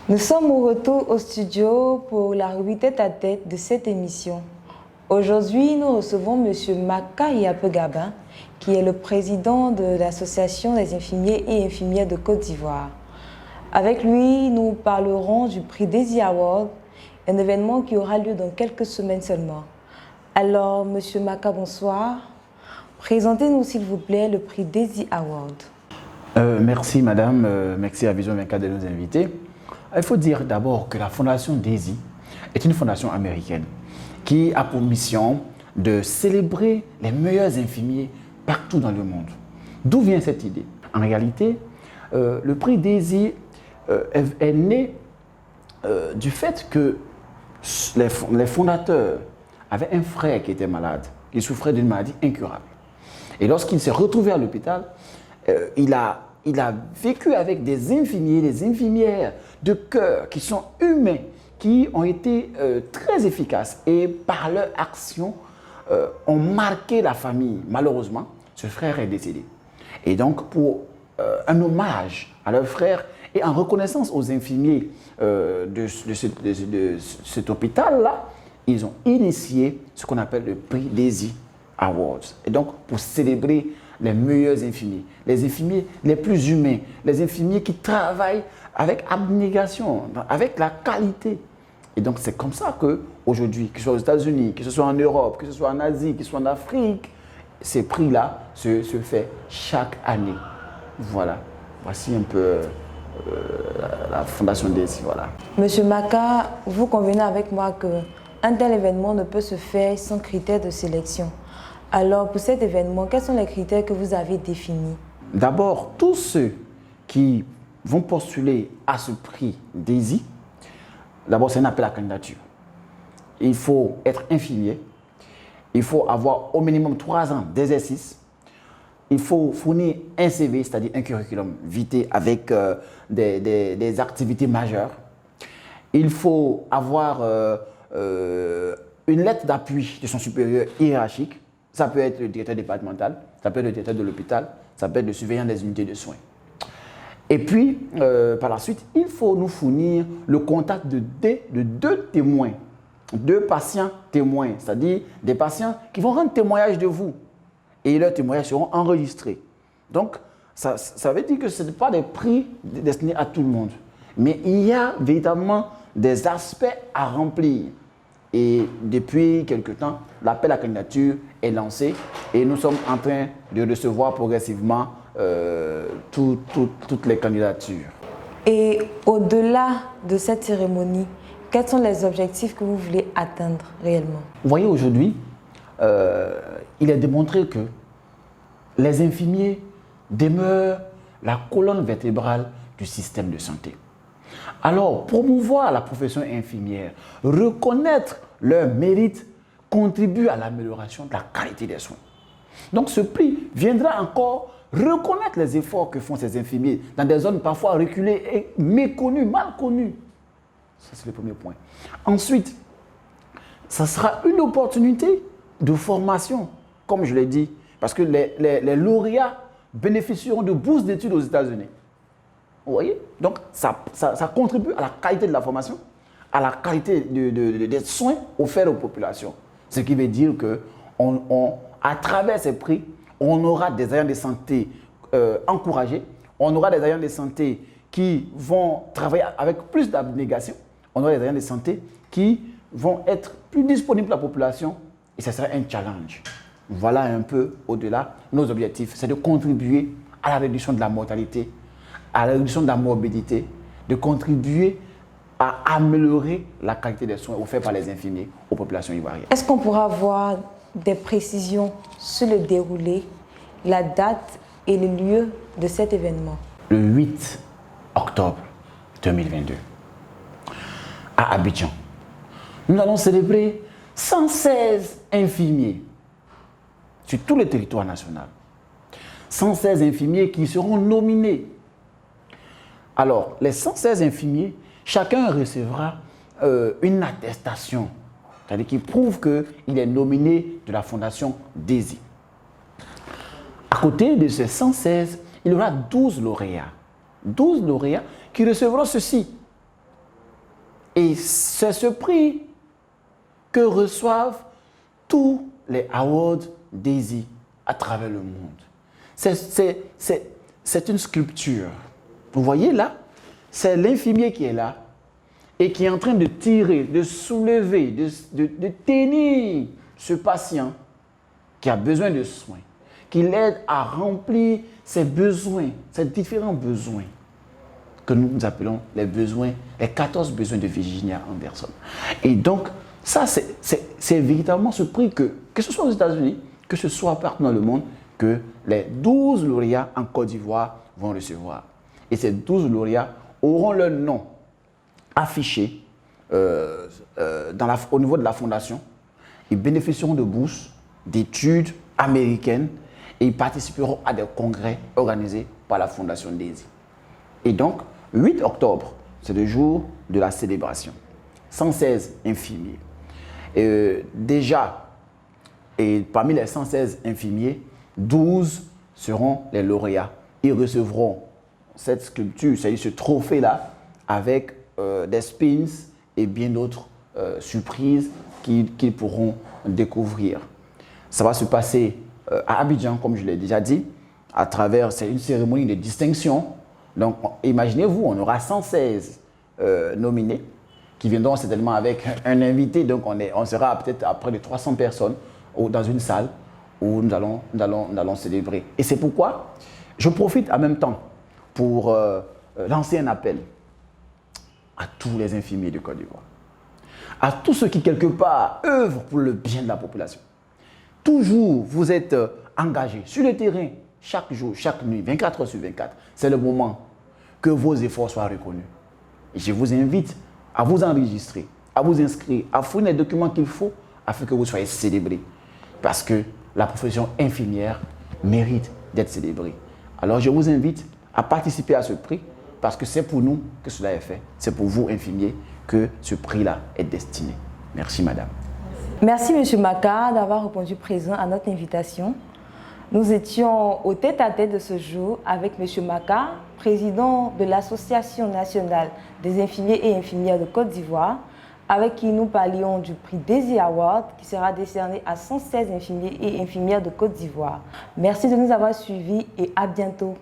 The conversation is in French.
Nous sommes au retour au studio pour la rubrique tête-à-tête de cette émission. Aujourd'hui, nous recevons M. Maka Yape-Gabin, qui est le président de l'Association des infirmiers et infirmières de Côte d'Ivoire. Avec lui, nous parlerons du prix Daisy Award, un événement qui aura lieu dans quelques semaines seulement. Alors, M. Maka, bonsoir. Présentez-nous, s'il vous plaît, le prix Daisy Award. Merci, madame. Merci à Vision 24 de nous inviter. Il faut dire d'abord que la fondation Daisy est une fondation américaine qui a pour mission de célébrer les meilleurs infirmiers partout dans le monde. D'où vient cette idée? En réalité, le prix Daisy est né du fait que les fondateurs avaient un frère qui était malade, qui souffrait d'une maladie incurable. Et lorsqu'il s'est retrouvé à l'hôpital, il a vécu avec des infirmiers, des infirmières de cœur qui sont humains, qui ont été très efficaces et par leur action ont marqué la famille. Malheureusement, ce frère est décédé. Et donc, pour un hommage à leur frère et en reconnaissance aux infirmiers de cet hôpital-là, ils ont initié ce qu'on appelle le prix Daisy Awards. Et donc, pour célébrer les meilleurs infirmiers, les infirmiers les plus humains, les infirmiers qui travaillent avec abnégation, avec la qualité. Et donc, c'est comme ça qu'aujourd'hui, que ce soit aux États-Unis, que ce soit en Europe, que ce soit en Asie, que ce soit en Afrique, ces prix-là se fait chaque année. Voilà. Voici un peu la fondation Daisy. Voilà. Monsieur Maka, vous convenez avec moi qu'un tel événement ne peut se faire sans critères de sélection. Alors, pour cet événement, quels sont les critères que vous avez définis? D'abord, tous ceux qui vont postuler à ce prix Daisy, d'abord, c'est un appel à candidature. Il faut être infirmier, il faut avoir au minimum 3 ans d'exercice, il faut fournir un CV, c'est-à-dire un curriculum vitae avec des activités majeures. Il faut avoir une lettre d'appui de son supérieur hiérarchique. Ça peut être le directeur départemental, ça peut être le directeur de l'hôpital, ça peut être le surveillant des unités de soins. Et puis, par la suite, il faut nous fournir le contact de 2 témoins, 2 patients témoins, c'est-à-dire des patients qui vont rendre témoignage de vous et leurs témoignages seront enregistrés. Donc, ça veut dire que ce n'est pas des prix destinés à tout le monde, mais il y a véritablement des aspects à remplir. Et depuis quelque temps, l'appel à candidature est lancé et nous sommes en train de recevoir progressivement toutes les candidatures. Et au-delà de cette cérémonie, quels sont les objectifs que vous voulez atteindre réellement? Vous voyez, aujourd'hui, il est démontré que les infirmiers demeurent la colonne vertébrale du système de santé. Alors, promouvoir la profession infirmière, reconnaître leurs mérites, contribue à l'amélioration de la qualité des soins. Donc, ce prix viendra encore reconnaître les efforts que font ces infirmiers dans des zones parfois reculées et méconnues, mal connues. Ça, c'est le premier point. Ensuite, ça sera une opportunité de formation, comme je l'ai dit, parce que les lauréats bénéficieront de bourses d'études aux États-Unis. Vous voyez? Donc, ça contribue à la qualité de la formation, à la qualité des soins offerts aux populations. Ce qui veut dire qu'à travers ces prix, on aura des agents de santé encouragés, on aura des agents de santé qui vont travailler avec plus d'abnégation, on aura des agents de santé qui vont être plus disponibles pour la population et ce sera un challenge. Voilà un peu au-delà. Nos objectifs, c'est de contribuer à la réduction de la mortalité, à la réduction de la morbidité, de contribuer à améliorer la qualité des soins offerts par les infirmiers aux populations ivoiriennes. Est-ce qu'on pourra avoir des précisions sur le déroulé, la date et le lieu de cet événement? Le 8 octobre 2022, à Abidjan, nous allons célébrer 116 infirmiers sur tout le territoire national. 116 infirmiers qui seront nominés. Alors, les 116 infirmiers, chacun recevra une attestation, c'est-à-dire qui prouve qu'il est nominé de la Fondation DESI. À côté de ces 116, il y aura 12 lauréats. 12 lauréats qui recevront ceci. Et c'est ce prix que reçoivent tous les awards DESI à travers le monde. C'est une sculpture. Vous voyez là, c'est l'infirmier qui est là et qui est en train de tirer, de soulever, de tenir ce patient qui a besoin de soins, qui l'aide à remplir ses besoins, ses différents besoins que nous appelons les besoins, les 14 besoins de Virginia Anderson. Et donc, ça, c'est véritablement ce prix que ce soit aux États-Unis, que ce soit partout dans le monde, que les 12 lauréats en Côte d'Ivoire vont recevoir. Et ces 12 lauréats auront leur nom affiché au niveau de la fondation. Ils bénéficieront de bourses, d'études américaines et ils participeront à des congrès organisés par la Fondation DESI. Et donc, 8 octobre, c'est le jour de la célébration. 116 infirmiers. Déjà, et parmi les 116 infirmiers, 12 seront les lauréats. Ils recevront cette sculpture, c'est-à-dire ce trophée-là, avec des spins et bien d'autres surprises qu'ils pourront découvrir. Ça va se passer à Abidjan, comme je l'ai déjà dit, à travers, c'est une cérémonie de distinction. Donc, imaginez-vous, on aura 116 nominés qui viendront certainement avec un invité. Donc, on sera peut-être à près de 300 personnes dans une salle où nous allons célébrer. Et c'est pourquoi je profite en même temps pour lancer un appel à tous les infirmiers de Côte d'Ivoire, à tous ceux qui, quelque part, œuvrent pour le bien de la population. Toujours, vous êtes engagés sur le terrain, chaque jour, chaque nuit, 24 heures sur 24. C'est le moment que vos efforts soient reconnus. Et je vous invite à vous enregistrer, à vous inscrire, à fournir les documents qu'il faut afin que vous soyez célébrés. Parce que la profession infirmière mérite d'être célébrée. Alors je vous invite à participer à ce prix parce que c'est pour nous que cela est fait. C'est pour vous, infirmiers, que ce prix-là est destiné. Merci, madame. Merci, M. Maka, d'avoir répondu présent à notre invitation. Nous étions au tête-à-tête de ce jour avec M. Maka, président de l'Association nationale des infirmiers et infirmières de Côte d'Ivoire, avec qui nous parlions du prix DESI Award qui sera décerné à 116 infirmiers et infirmières de Côte d'Ivoire. Merci de nous avoir suivis et à bientôt.